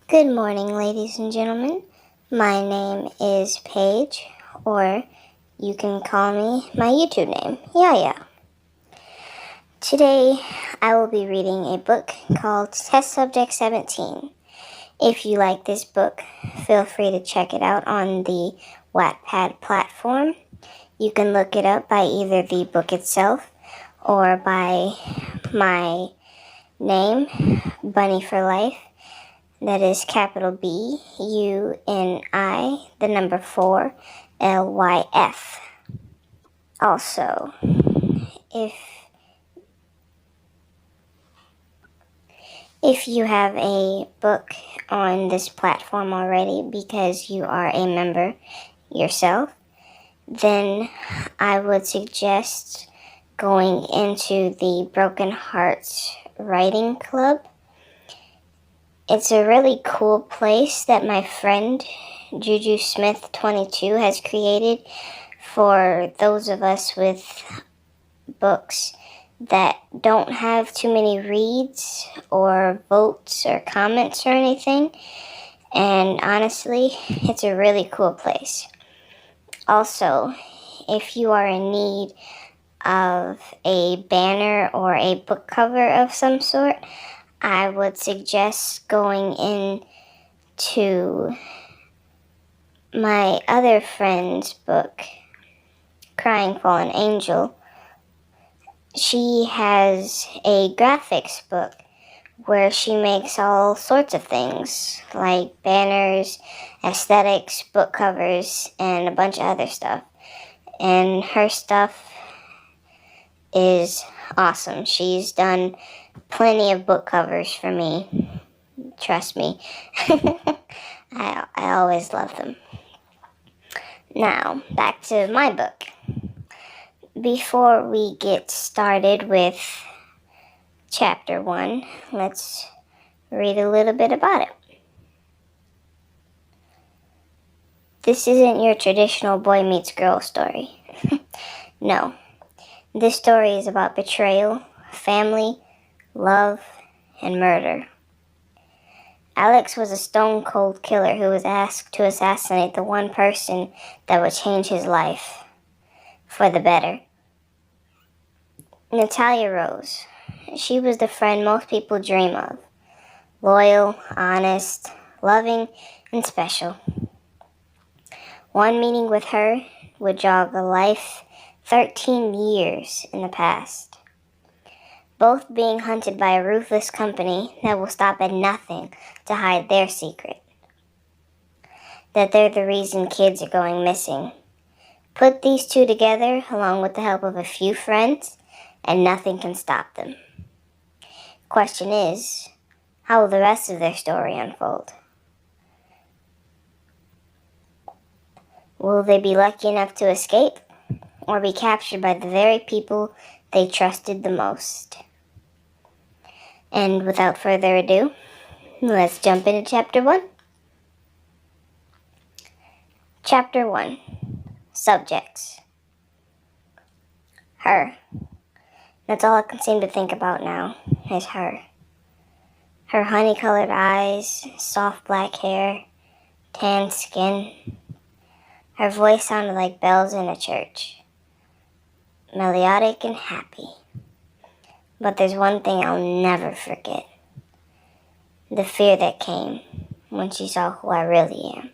Good morning, ladies and gentlemen. My name is Paige, or you can call me my YouTube name, Yaya. Today, I will be reading a book called Test Subject 17. If you like this book, feel free to check it out on the Wattpad platform. You can look it up by either the book itself or by my name, Bunny for Life. That is capital BUNI, the number 4, LYF. Also, if you have a book on this platform already because you are a member yourself, then I would suggest going into the Broken Hearts Writing Club. It's a really cool place that my friend Juju Smith 22 has created for those of us with books that don't have too many reads or votes or comments or anything. And honestly, it's a really cool place. Also, if you are in need of a banner or a book cover of some sort, I would suggest going into my other friend's book, Crying Fallen Angel. She has a graphics book where she makes all sorts of things, like banners, aesthetics, book covers, and a bunch of other stuff. And her stuff is awesome. She's done plenty of book covers for me. Trust me. I always love them. Now, back to my book. Before we get started with chapter 1, let's read a little bit about it. This isn't your traditional boy meets girl story. No. This story is about betrayal, family, love, and murder. Alex was a stone-cold killer who was asked to assassinate the one person that would change his life for the better. Natalia Rose. She was the friend most people dream of. Loyal, honest, loving, and special. One meeting with her would jog a life 13 years in the past. Both being hunted by a ruthless company that will stop at nothing to hide their secret. That they're the reason kids are going missing. Put these two together along with the help of a few friends, and nothing can stop them. Question is, how will the rest of their story unfold? Will they be lucky enough to escape, or be captured by the very people they trusted the most? And without further ado, let's jump into chapter 1. Chapter 1. Subjects. Her. That's all I can seem to think about now, is her. Her honey-colored eyes, soft black hair, tan skin. Her voice sounded like bells in a church. Melodic and happy. But there's one thing I'll never forget. The fear that came when she saw who I really am.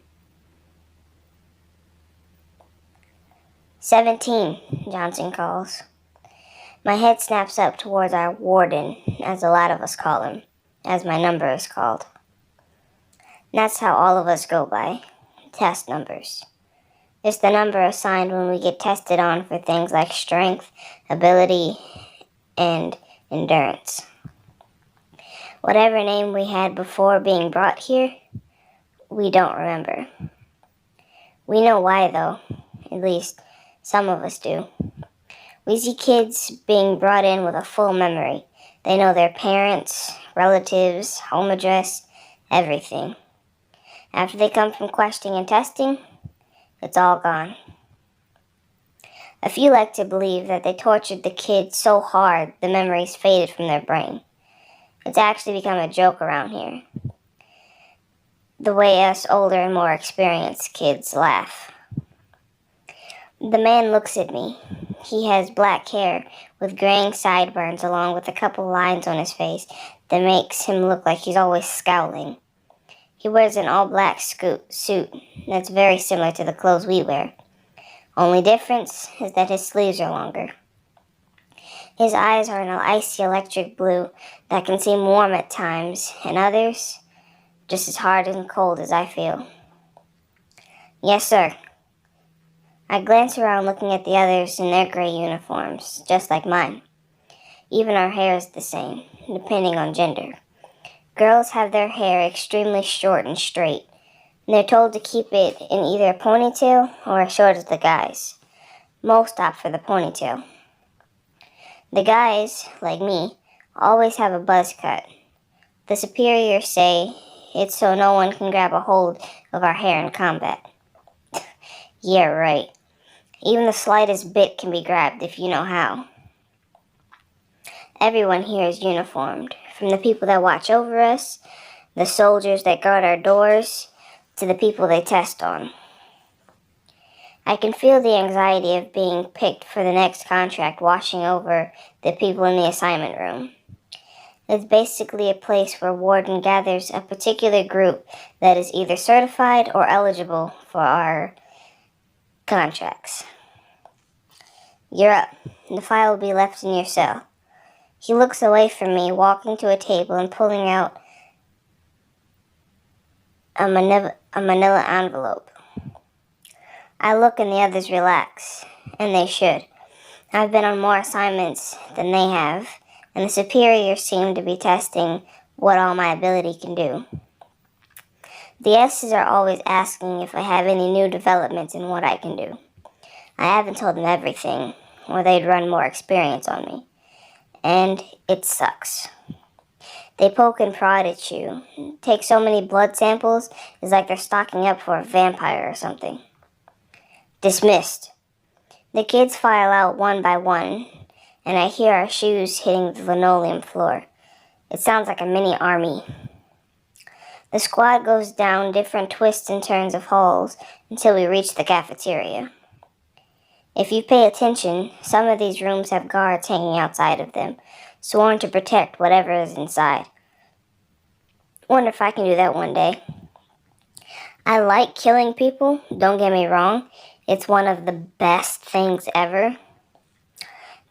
17, Johnson calls. My head snaps up towards our warden, as a lot of us call him, as my number is called. That's how all of us go by, test numbers. It's the number assigned when we get tested on for things like strength, ability, and endurance. Whatever name we had before being brought here, we don't remember. We know why, though. At least, some of us do. We see kids being brought in with a full memory. They know their parents, relatives, home address, everything. After they come from questioning and testing, it's all gone. A few like to believe that they tortured the kids so hard the memories faded from their brain. It's actually become a joke around here. the way us older and more experienced kids laugh. The man looks at me. He has black hair with graying sideburns along with a couple lines on his face that makes him look like he's always scowling. He wears an all-black suit that's very similar to the clothes we wear. Only difference is that his sleeves are longer. His eyes are an icy electric blue that can seem warm at times, and others just as hard and cold as I feel. Yes, sir. I glance around looking at the others in their gray uniforms, just like mine. Even our hair is the same, depending on gender. Girls have their hair extremely short and straight, and they're told to keep it in either a ponytail or as short as the guys. Most opt for the ponytail. The guys, like me, always have a buzz cut. The superiors say it's so no one can grab a hold of our hair in combat. Yeah, right. Even the slightest bit can be grabbed if you know how. Everyone here is uniformed, from the people that watch over us, the soldiers that guard our doors, to the people they test on. I can feel the anxiety of being picked for the next contract washing over the people in the assignment room. It's basically a place where Warden gathers a particular group that is either certified or eligible for our contracts. You're up. The file will be left in your cell. He looks away from me, walking to a table and pulling out a manila envelope. I look and the others relax, and they should. I've been on more assignments than they have, and the superiors seem to be testing what all my ability can do. The S's are always asking if I have any new developments in what I can do. I haven't told them everything, or they'd run more experience on me. And it sucks. They poke and prod at you. Take so many blood samples, it's like they're stocking up for a vampire or something. Dismissed. The kids file out one by one, and I hear our shoes hitting the linoleum floor. It sounds like a mini army. The squad goes down different twists and turns of halls until we reach the cafeteria. If you pay attention, some of these rooms have guards hanging outside of them, sworn to protect whatever is inside. Wonder if I can do that one day. I like killing people, don't get me wrong. It's one of the best things ever.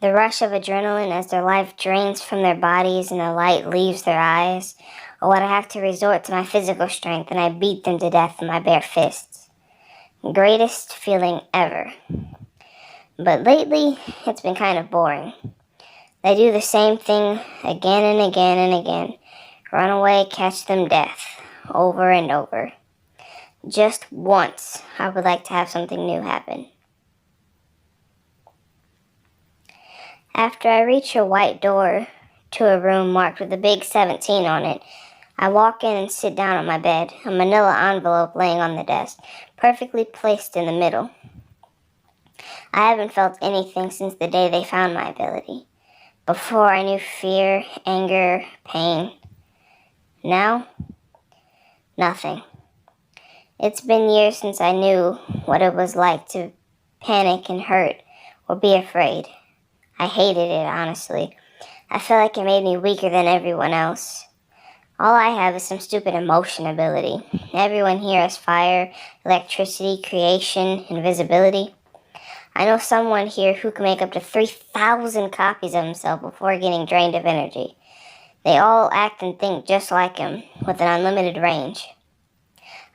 The rush of adrenaline as their life drains from their bodies and the light leaves their eyes, or when I have to resort to my physical strength and I beat them to death with my bare fists. Greatest feeling ever. But lately, it's been kind of boring. They do the same thing again and again and again. Run away, catch them, death. Over and over. Just once, I would like to have something new happen. After I reach a white door to a room marked with a big 17 on it, I walk in and sit down on my bed, a manila envelope laying on the desk, perfectly placed in the middle. I haven't felt anything since the day they found my ability. Before I knew fear, anger, pain. Now, nothing. It's been years since I knew what it was like to panic and hurt or be afraid. I hated it, honestly. I felt like it made me weaker than everyone else. All I have is some stupid emotion ability. Everyone here has fire, electricity, creation, invisibility. I know someone here who can make up to 3,000 copies of himself before getting drained of energy. They all act and think just like him, with an unlimited range.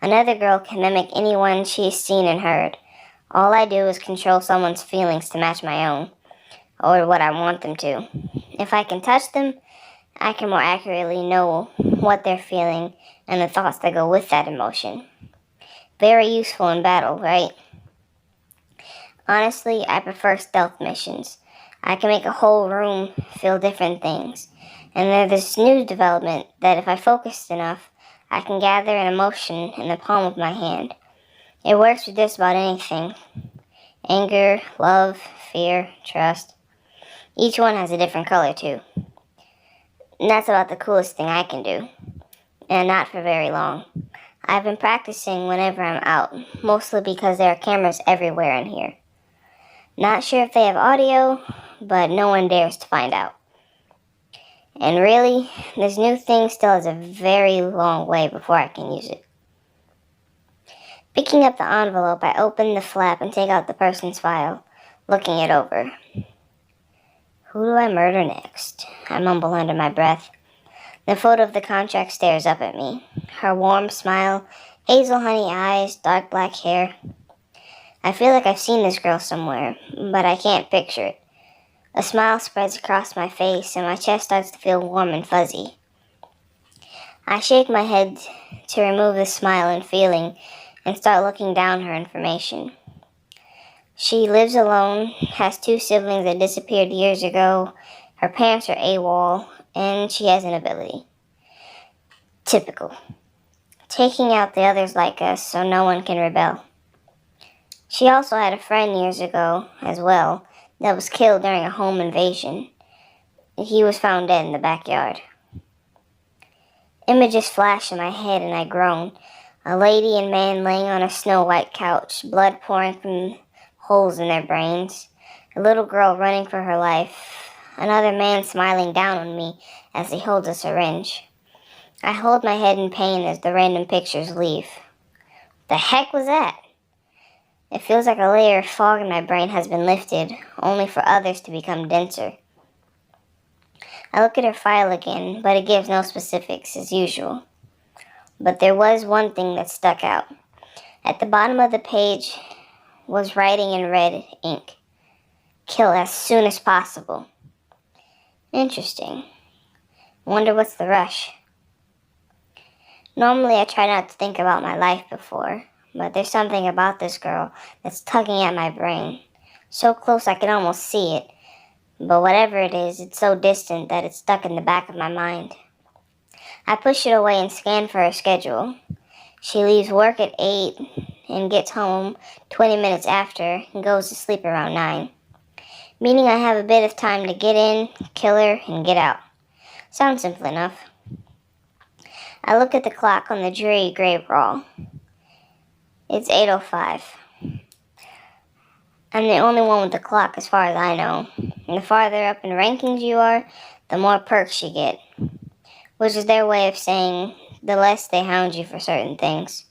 Another girl can mimic anyone she's seen and heard. All I do is control someone's feelings to match my own, or what I want them to. If I can touch them, I can more accurately know what they're feeling and the thoughts that go with that emotion. Very useful in battle, right? Honestly, I prefer stealth missions. I can make a whole room feel different things. And there's this new development that if I focused enough, I can gather an emotion in the palm of my hand. It works with just about anything. Anger, love, fear, trust. Each one has a different color too. And that's about the coolest thing I can do. And not for very long. I've been practicing whenever I'm out, mostly because there are cameras everywhere in here. Not sure if they have audio, but no one dares to find out. And really, this new thing still has a very long way before I can use it. Picking up the envelope, I open the flap and take out the person's file, looking it over. Who do I murder next? I mumble under my breath. The photo of the contract stares up at me. Her warm smile, hazel honey eyes, dark black hair. I feel like I've seen this girl somewhere, but I can't picture it. A smile spreads across my face, and my chest starts to feel warm and fuzzy. I shake my head to remove the smile and feeling and start looking down her information. She lives alone, has 2 siblings that disappeared years ago, her parents are AWOL, and she has an ability. Typical. Taking out the others like us so no one can rebel. She also had a friend years ago, as well, that was killed during a home invasion. He was found dead in the backyard. Images flash in my head and I groan. A lady and man laying on a snow-white couch, blood pouring from holes in their brains. A little girl running for her life. Another man smiling down on me as he holds a syringe. I hold my head in pain as the random pictures leave. The heck was that? It feels like a layer of fog in my brain has been lifted, only for others to become denser. I look at her file again, but it gives no specifics, as usual. But there was one thing that stuck out. At the bottom of the page was writing in red ink. Kill as soon as possible. Interesting. Wonder what's the rush. Normally I try not to think about my life before, but there's something about this girl that's tugging at my brain. So close I can almost see it. But whatever it is, it's so distant that it's stuck in the back of my mind. I push it away and scan for her schedule. She leaves work at 8 and gets home 20 minutes after and goes to sleep around 9. Meaning I have a bit of time to get in, kill her, and get out. Sounds simple enough. I look at the clock on the dreary grave roll. It's 8:05. I'm the only one with the clock as far as I know. And the farther up in rankings you are, the more perks you get. Which is their way of saying the less they hound you for certain things.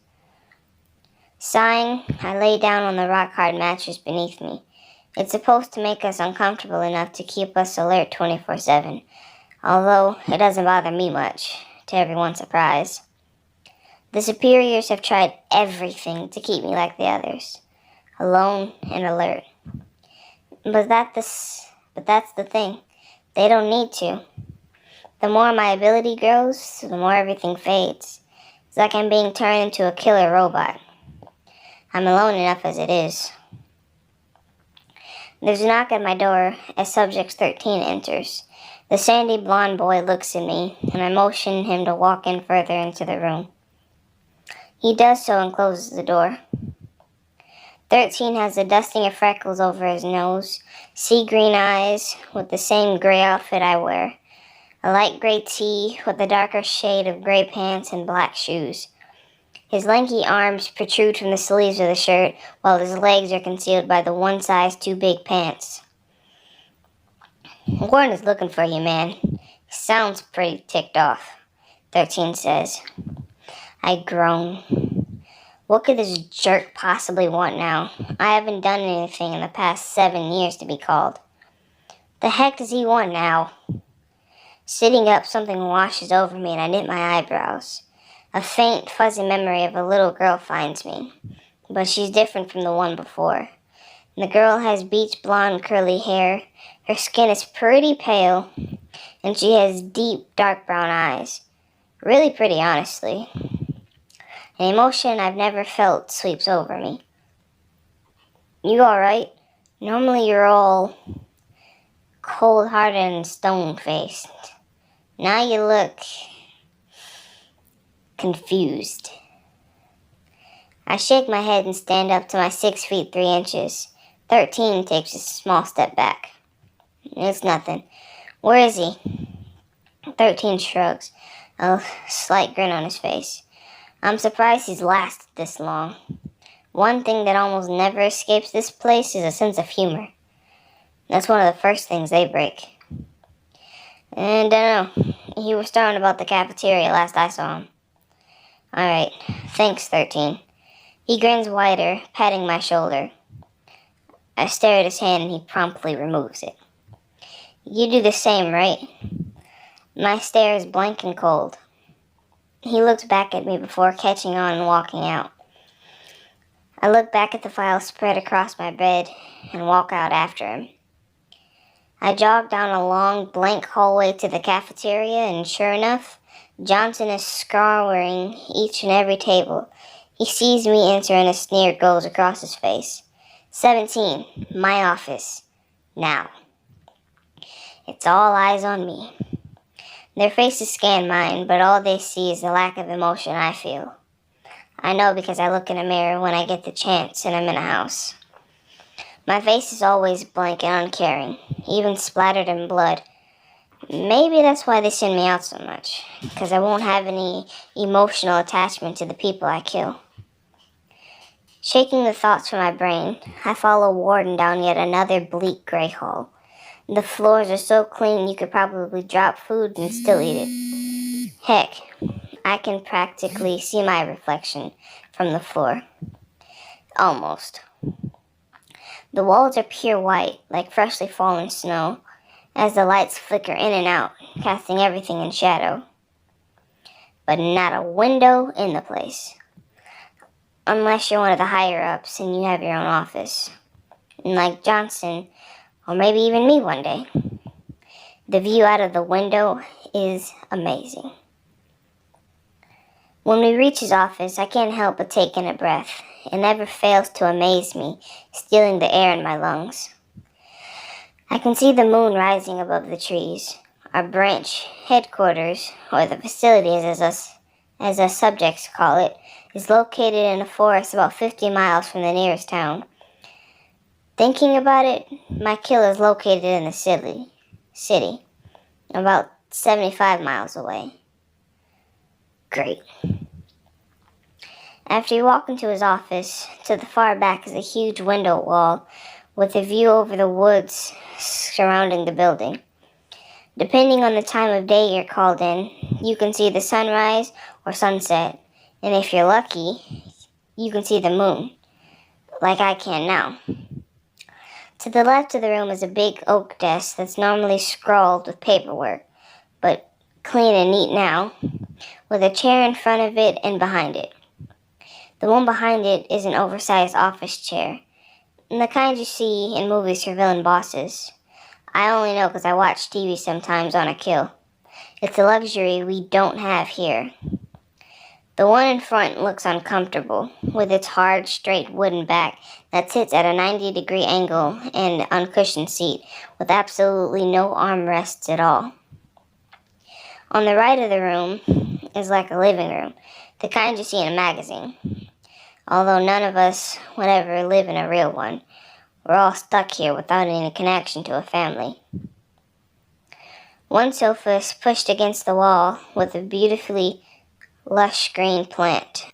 Sighing, I lay down on the rock-hard mattress beneath me. It's supposed to make us uncomfortable enough to keep us alert 24/7. Although it doesn't bother me much, to everyone's surprise. The superiors have tried everything to keep me like the others. Alone and alert. But that's the thing. They don't need to. The more my ability grows, the more everything fades. It's like I'm being turned into a killer robot. I'm alone enough as it is. There's a knock at my door as Subject 13 enters. The sandy blonde boy looks at me, and I motion him to walk in further into the room. He does so and closes the door. 13 has a dusting of freckles over his nose, sea green eyes with the same gray outfit I wear, a light gray tee with a darker shade of gray pants and black shoes. His lanky arms protrude from the sleeves of the shirt, while his legs are concealed by the one size too big pants. Warren is looking for you, man. He sounds pretty ticked off, 13 says. I groan. What could this jerk possibly want now? I haven't done anything in the past 7 years to be called. The heck does he want now? Sitting up, something washes over me and I knit my eyebrows. A faint, fuzzy memory of a little girl finds me, but she's different from the one before. The girl has beach blonde curly hair, her skin is pretty pale, and she has deep, dark brown eyes. Really pretty, honestly. An emotion I've never felt sweeps over me. You alright? Normally you're all cold-hearted and stone-faced. Now you look confused. I shake my head and stand up to my 6 feet 3 inches. 13 takes a small step back. It's nothing. Where is he? 13 shrugs, a slight grin on his face. I'm surprised he's lasted this long. One thing that almost never escapes this place is a sense of humor. That's one of the first things they break. And I don't know, he was starting about the cafeteria last I saw him. Alright, thanks, 13. He grins wider, patting my shoulder. I stare at his hand and he promptly removes it. You do the same, right? My stare is blank and cold. He looks back at me before catching on and walking out. I look back at the file spread across my bed and walk out after him. I jog down a long, blank hallway to the cafeteria, and sure enough, Johnson is scouring each and every table. He sees me enter and a sneer goes across his face. 17, my office. Now. It's all eyes on me. Their faces scan mine, but all they see is the lack of emotion I feel. I know because I look in a mirror when I get the chance and I'm in a house. My face is always blank and uncaring, even splattered in blood. Maybe that's why they send me out so much, because I won't have any emotional attachment to the people I kill. Shaking the thoughts from my brain, I follow Warden down yet another bleak gray hall. The floors are so clean you could probably drop food and still eat it. Heck, I can practically see my reflection from the floor. Almost. The walls are pure white, like freshly fallen snow, as the lights flicker in and out, casting everything in shadow. But not a window in the place. Unless you're one of the higher-ups and you have your own office. And like Johnson, or maybe even me one day. The view out of the window is amazing. When we reach his office, I can't help but take in a breath. It never fails to amaze me, stealing the air in my lungs. I can see the moon rising above the trees. Our branch headquarters, or the facility as us subjects call it, is located in a forest about 50 miles from the nearest town. Thinking about it, my kill is located in the city, about 75 miles away. Great. After you walk into his office, to the far back is a huge window wall with a view over the woods surrounding the building. Depending on the time of day you're called in, you can see the sunrise or sunset, and if you're lucky, you can see the moon, like I can now. To the left of the room is a big oak desk that's normally scrawled with paperwork, but clean and neat now, with a chair in front of it and behind it. The one behind it is an oversized office chair, and the kind you see in movies for villain bosses. I only know because I watch TV sometimes on a kill. It's a luxury we don't have here. The one in front looks uncomfortable, with its hard, straight wooden back that sits at a 90-degree angle and uncushioned seat, with absolutely no armrests at all. On the right of the room is like a living room, the kind you see in a magazine. Although none of us would ever live in a real one, we're all stuck here without any connection to a family. One sofa is pushed against the wall with a beautifully lush green plant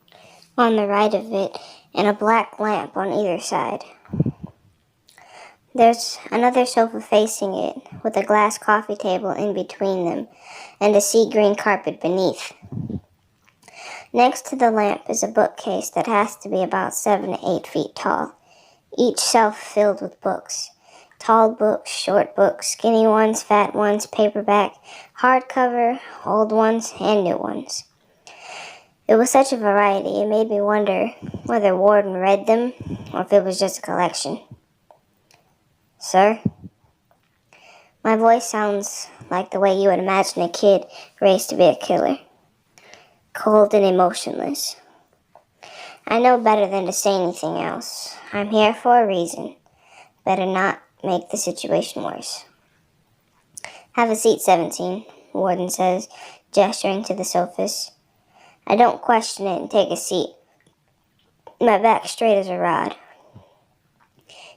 on the right of it and a black lamp on either side. There's another sofa facing it with a glass coffee table in between them and a sea green carpet beneath. Next to the lamp is a bookcase that has to be about 7 to 8 feet tall, each shelf filled with books. Tall books, short books, skinny ones, fat ones, paperback, hardcover, old ones, and new ones. It was such a variety, it made me wonder whether Warden read them or if it was just a collection. Sir? My voice sounds like the way you would imagine a kid raised to be a killer. Cold and emotionless. I know better than to say anything else. I'm here for a reason. Better not make the situation worse. Have a seat, 17, Warden says, gesturing to the sofas. I don't question it and take a seat. My back straight as a rod.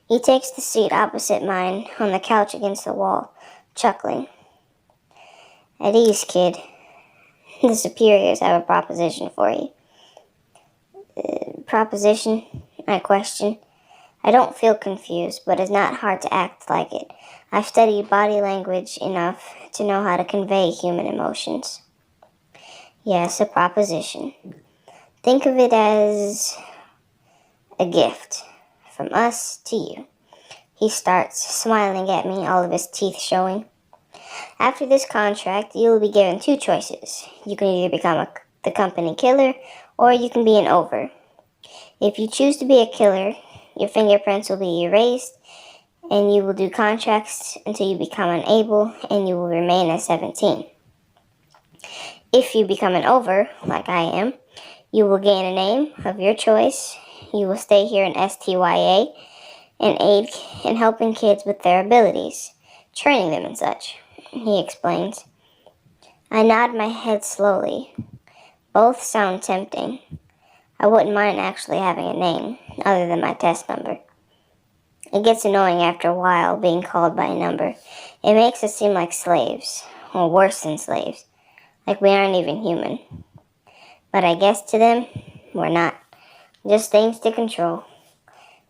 He takes the seat opposite mine on the couch against the wall, chuckling. At ease, kid. The superiors have a proposition for you. Proposition? I question. I don't feel confused, but it's not hard to act like it. I've studied body language enough to know how to convey human emotions. Yes, a proposition. Think of it as a gift from us to you. He starts, smiling at me, all of his teeth showing. After this contract, you will be given two choices. You can either become the company killer, or you can be an over. If you choose to be a killer, your fingerprints will be erased, and you will do contracts until you become unable, and you will remain at 17. If you become an over, like I am, you will gain a name of your choice. You will stay here in STYA and aid in helping kids with their abilities, training them and such, he explains. I nod my head slowly. Both sound tempting. I wouldn't mind actually having a name, other than my test number. It gets annoying after a while being called by a number. It makes us seem like slaves, or worse than slaves, like we aren't even human. But I guess to them, we're not. Just things to control.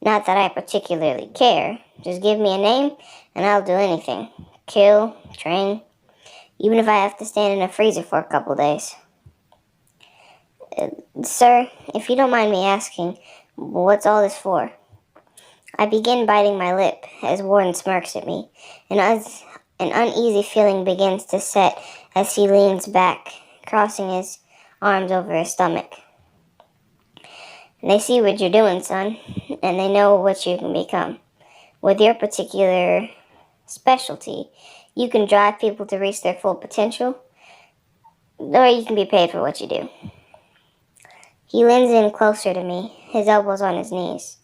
Not that I particularly care. Just give me a name, and I'll do anything. Kill, train, even if I have to stand in a freezer for a couple days. Sir, if you don't mind me asking, what's all this for? I begin biting my lip as Warden smirks at me. An uneasy feeling begins to set as he leans back, crossing his arms over his stomach. They see what you're doing, son, and they know what you can become. With your particular specialty, you can drive people to reach their full potential, or you can be paid for what you do. He leans in closer to me, his elbows on his knees.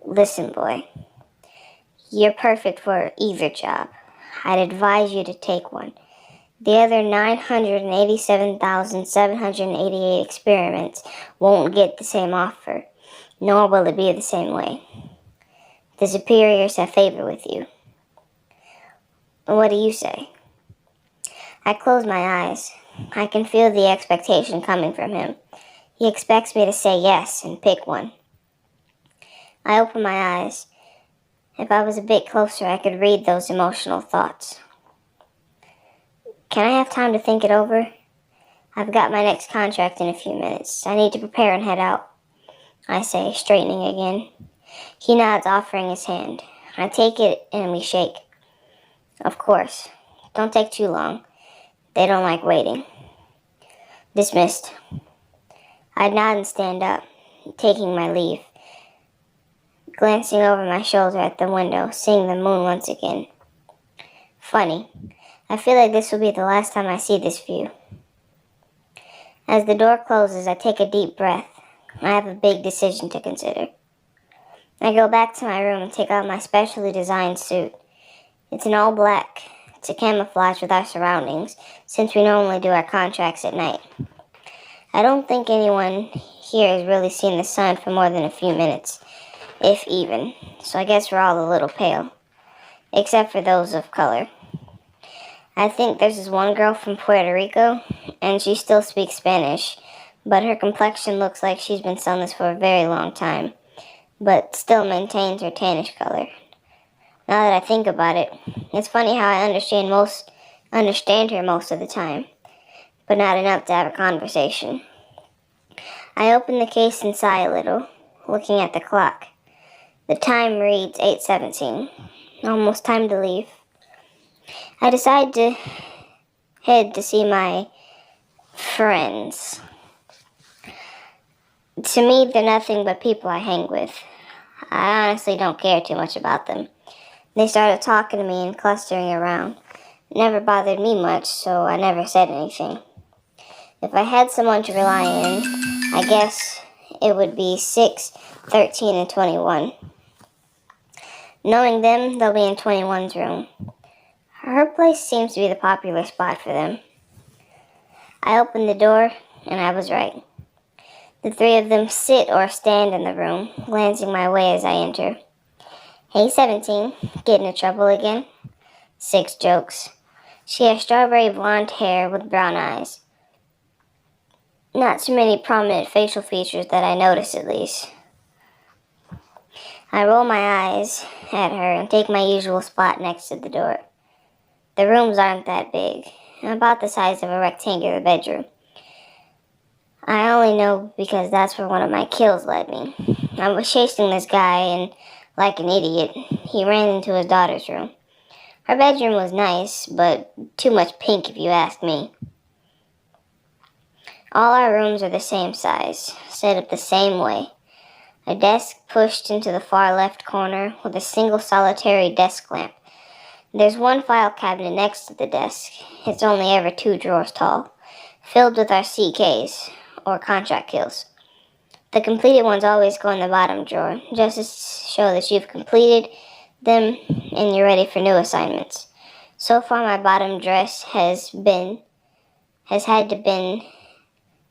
Listen, boy, you're perfect for either job. I'd advise you to take one. The other 987,788 experiments won't get the same offer, nor will it be the same way. The superiors have favor with you. What do you say? I close my eyes. I can feel the expectation coming from him. He expects me to say yes and pick one. I open my eyes. If I was a bit closer, I could read those emotional thoughts. Can I have time to think it over? I've got my next contract in a few minutes. I need to prepare and head out, I say, straightening again. He nods, offering his hand. I take it and we shake. Of course. Don't take too long. They don't like waiting. Dismissed. I nod and stand up, taking my leave, glancing over my shoulder at the window, seeing the moon once again. Funny. I feel like this will be the last time I see this view. As the door closes, I take a deep breath. I have a big decision to consider. I go back to my room and take out my specially designed suit. It's an all black to camouflage with our surroundings, since we normally do our contracts at night. I don't think anyone here has really seen the sun for more than a few minutes, if even, so I guess we're all a little pale, except for those of color. I think there's this one girl from Puerto Rico, and she still speaks Spanish, but her complexion looks like she's been sunless for a very long time, but still maintains her tannish color. Now that I think about it, it's funny how I understand her most of the time, but not enough to have a conversation. I open the case and sigh a little, looking at the clock. The time reads 8:17. Almost time to leave. I decide to head to see my friends. To me, they're nothing but people I hang with. I honestly don't care too much about them. They started talking to me and clustering around. It never bothered me much, so I never said anything. If I had someone to rely on, I guess it would be 6, 13, and 21. Knowing them, they'll be in 21's room. Her place seems to be the popular spot for them. I opened the door, and I was right. The three of them sit or stand in the room, glancing my way as I enter. Hey, 17, get into trouble again? 6 jokes. She has strawberry blonde hair with brown eyes. Not too many prominent facial features that I notice, at least. I roll my eyes at her and take my usual spot next to the door. The rooms aren't that big, about the size of a rectangular bedroom. I only know because that's where one of my kills led me. I was chasing this guy and, like an idiot, he ran into his daughter's room. Her bedroom was nice, but too much pink if you ask me. All our rooms are the same size, set up the same way. A desk pushed into the far left corner with a single solitary desk lamp. There's one file cabinet next to the desk. It's only ever 2 drawers tall, filled with our CKs, or contract kills. The completed ones always go in the bottom drawer, just to show that you've completed them and you're ready for new assignments. So far, my bottom dress has had to been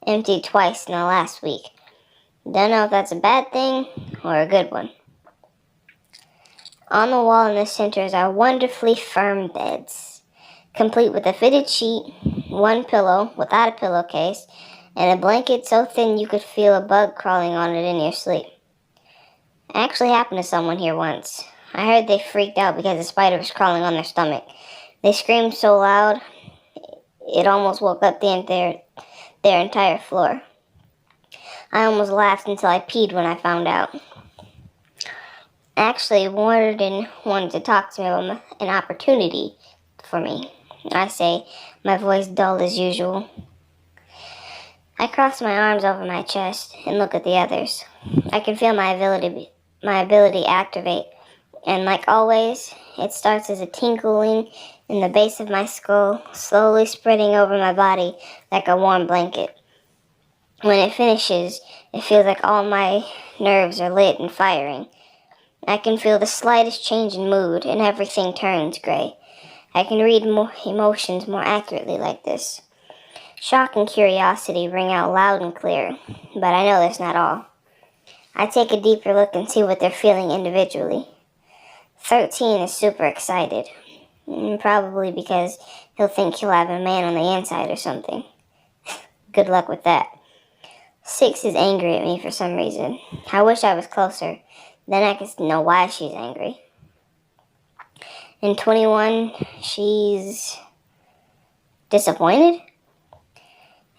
emptied twice in the last week. Don't know if that's a bad thing or a good one. On the wall in the center is our wonderfully firm beds, complete with a fitted sheet, one pillow without a pillowcase, and a blanket so thin you could feel a bug crawling on it in your sleep. It actually happened to someone here once. I heard they freaked out because a spider was crawling on their stomach. They screamed so loud, it almost woke up their entire floor. I almost laughed until I peed when I found out. Actually, Warden wanted to talk to me about an opportunity for me. I say, my voice dull as usual. I cross my arms over my chest and look at the others. I can feel my ability activate, and like always, it starts as a tingling in the base of my skull, slowly spreading over my body like a warm blanket. When it finishes, it feels like all my nerves are lit and firing. I can feel the slightest change in mood and everything turns gray. I can read emotions more accurately like this. Shock and curiosity ring out loud and clear, but I know that's not all. I take a deeper look and see what they're feeling individually. 13 is super excited, probably because he'll think he'll have a man on the inside or something. Good luck with that. 6 is angry at me for some reason. I wish I was closer, then I could know why she's angry. And 21, she's disappointed?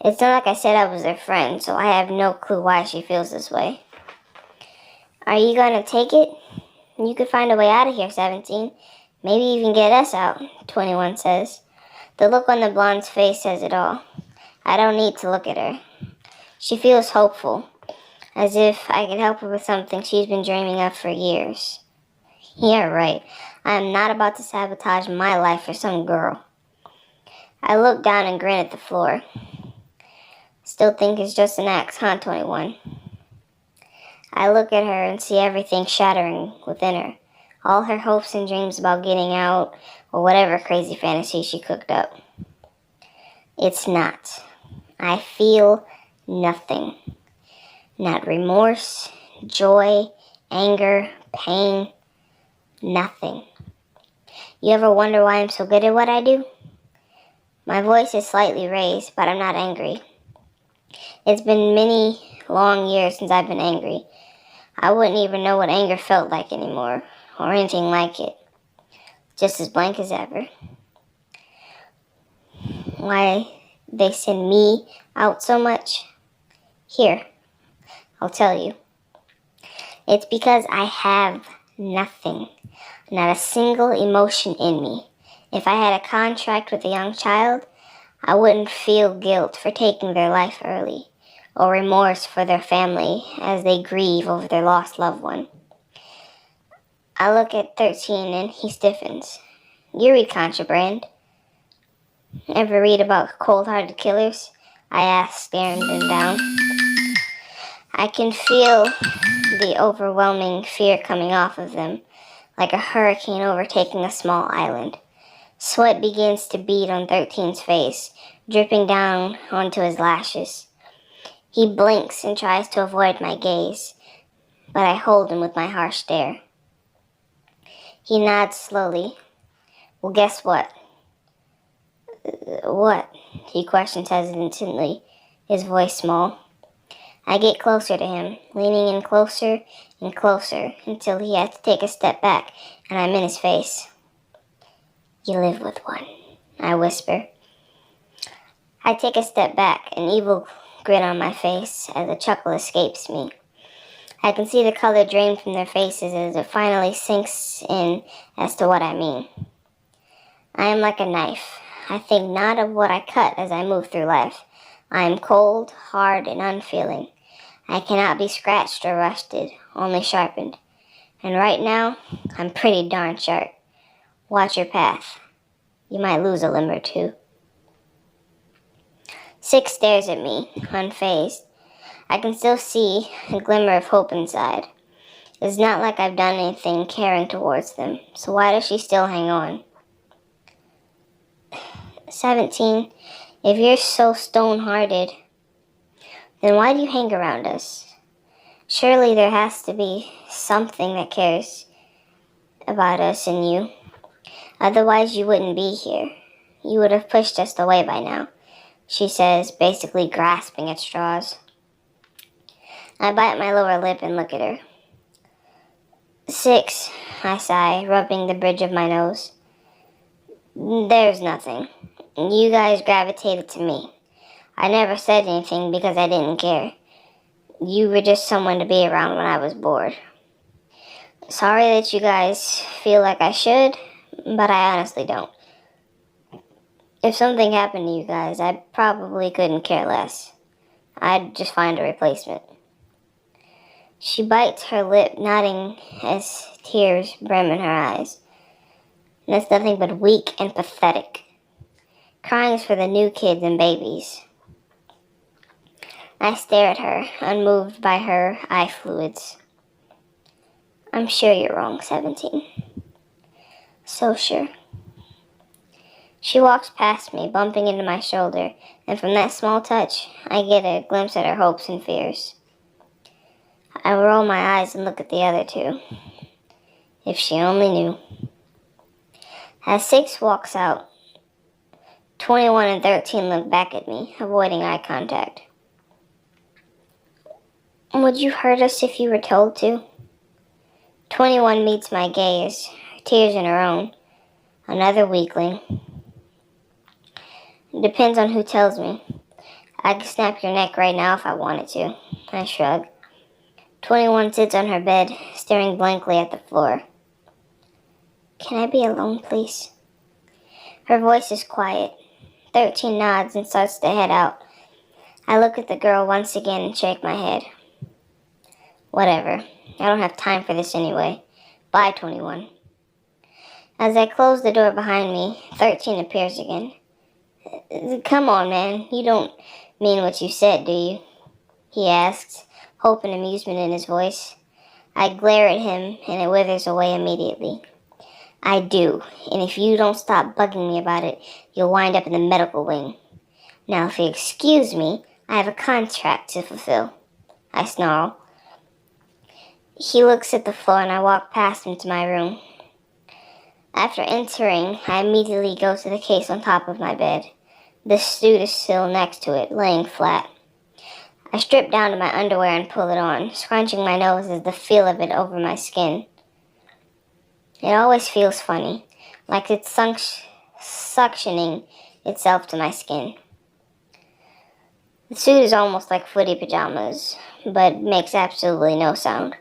It's not like I said I was their friend, so I have no clue why she feels this way. Are you gonna take it? You could find a way out of here, 17. Maybe even get us out, 21 says. The look on the blonde's face says it all. I don't need to look at her. She feels hopeful, as if I could help her with something she's been dreaming of for years. Yeah, right. I am not about to sabotage my life for some girl. I look down and grin at the floor. Still think it's just an axe, huh, 21? I look at her and see everything shattering within her. All her hopes and dreams about getting out, or whatever crazy fantasy she cooked up. It's not. I feel nothing. Not remorse, joy, anger, pain. Nothing. You ever wonder why I'm so good at what I do? My voice is slightly raised, but I'm not angry. It's been many long years since I've been angry. I wouldn't even know what anger felt like anymore, or anything like it. Just as blank as ever. Why they send me out so much? Here, I'll tell you. It's because I have nothing. Not a single emotion in me. If I had a contract with a young child, I wouldn't feel guilt for taking their life early, or remorse for their family as they grieve over their lost loved one. I look at 13 and he stiffens. You read Contraband. Ever read about cold-hearted killers? I ask, staring them down. I can feel the overwhelming fear coming off of them, like a hurricane overtaking a small island. Sweat begins to bead on 13's face, dripping down onto his lashes. He blinks and tries to avoid my gaze, but I hold him with my harsh stare. He nods slowly. Well, guess what? What? He questions hesitantly. his voice small. I get closer to him, leaning in closer and closer until he has to take a step back, and I'm in his face. You live with one, I whisper. I take a step back, an evil grin on my face as a chuckle escapes me. I can see the color drain from their faces as it finally sinks in as to what I mean. I am like a knife. I think not of what I cut as I move through life. I am cold, hard, and unfeeling. I cannot be scratched or rusted, only sharpened. And right now, I'm pretty darn sharp. Watch your path. You might lose a limb or two. 6 stares at me, unfazed. I can still see a glimmer of hope inside. It's not like I've done anything caring towards them, so why does she still hang on? 17. If you're so stone-hearted, then why do you hang around us? Surely there has to be something that cares about us and you. Otherwise you wouldn't be here. You would have pushed us away by now, she says, basically grasping at straws. I bite my lower lip and look at her. 6, I sigh, rubbing the bridge of my nose. There's nothing. You guys gravitated to me. I never said anything because I didn't care. You were just someone to be around when I was bored. Sorry that you guys feel like I should, but I honestly don't. If something happened to you guys, I probably couldn't care less. I'd just find a replacement. She bites her lip, nodding as tears brim in her eyes. And it's nothing but weak and pathetic. Crying is for the new kids and babies. I stare at her, unmoved by her eye fluids. I'm sure you're wrong, 17. So sure. She walks past me, bumping into my shoulder, and from that small touch, I get a glimpse at her hopes and fears. I roll my eyes and look at the other two. If she only knew. As 6 walks out, 21 and 13 look back at me, avoiding eye contact. Would you hurt us if you were told to? 21 meets my gaze, tears in her own. Another weakling. It depends on who tells me. I could snap your neck right now if I wanted to. I shrug. 21 sits on her bed, staring blankly at the floor. Can I be alone, please? Her voice is quiet. 13 nods and starts to head out. I look at the girl once again and shake my head. Whatever. I don't have time for this anyway. Bye, 21. As I close the door behind me, 13 appears again. Come on, man. You don't mean what you said, do you? He asks, hope and amusement in his voice. I glare at him, and it withers away immediately. I do, and if you don't stop bugging me about it, you'll wind up in the medical wing. Now, if you excuse me, I have a contract to fulfill. I snarl. He looks at the floor, and I walk past him to my room. After entering, I immediately go to the case on top of my bed. The suit is still next to it, laying flat. I strip down to my underwear and pull it on, scrunching my nose as the feel of it over my skin. It always feels funny, like it's suctioning itself to my skin. The suit is almost like footy pajamas, but makes absolutely no sound,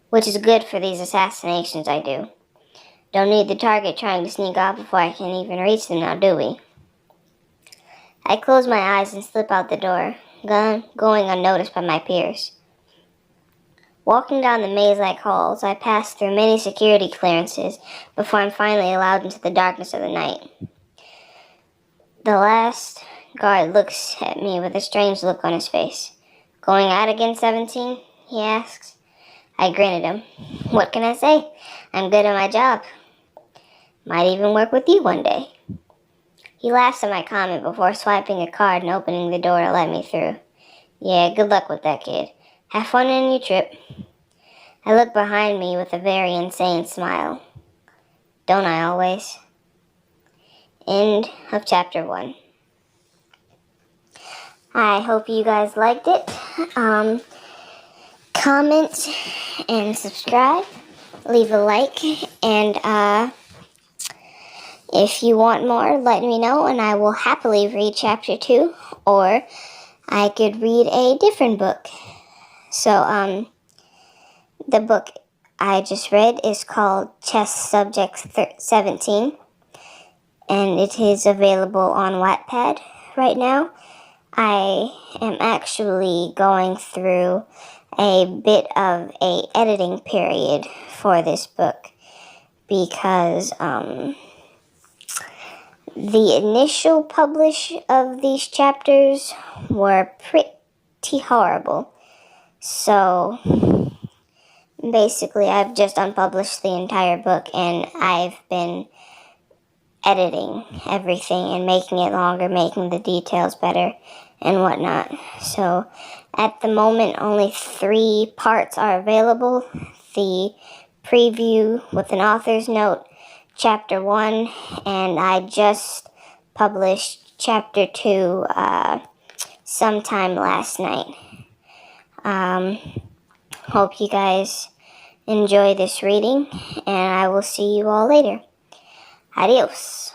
which is good for these assassinations I do. Don't need the target trying to sneak off before I can even reach them now, do we? I close my eyes and slip out the door, going unnoticed by my peers. Walking down the maze-like halls, I pass through many security clearances before I'm finally allowed into the darkness of the night. The last guard looks at me with a strange look on his face. Going out again, 17? He asks. I grin at him. What can I say? I'm good at my job. Might even work with you one day. He laughs at my comment before swiping a card and opening the door to let me through. Yeah, good luck with that, kid. Have fun on your trip. I look behind me with a very insane smile. Don't I always? End of chapter 1. I hope you guys liked it. Comment and subscribe. Leave a like. And if you want more, let me know and I will happily read chapter 2. Or I could read a different book. So, the book I just read is called Chess Subject 17. And it is available on Wattpad right now. I am actually going through a bit of a editing period for this book because the initial publish of these chapters were pretty horrible. So basically I've just unpublished the entire book and I've been editing everything and making it longer, making the details better and whatnot. So at the moment only 3 parts are available. The preview with an author's note, chapter 1, and I just published chapter 2 sometime last night. Hope you guys enjoy this reading and I will see you all later. Adios.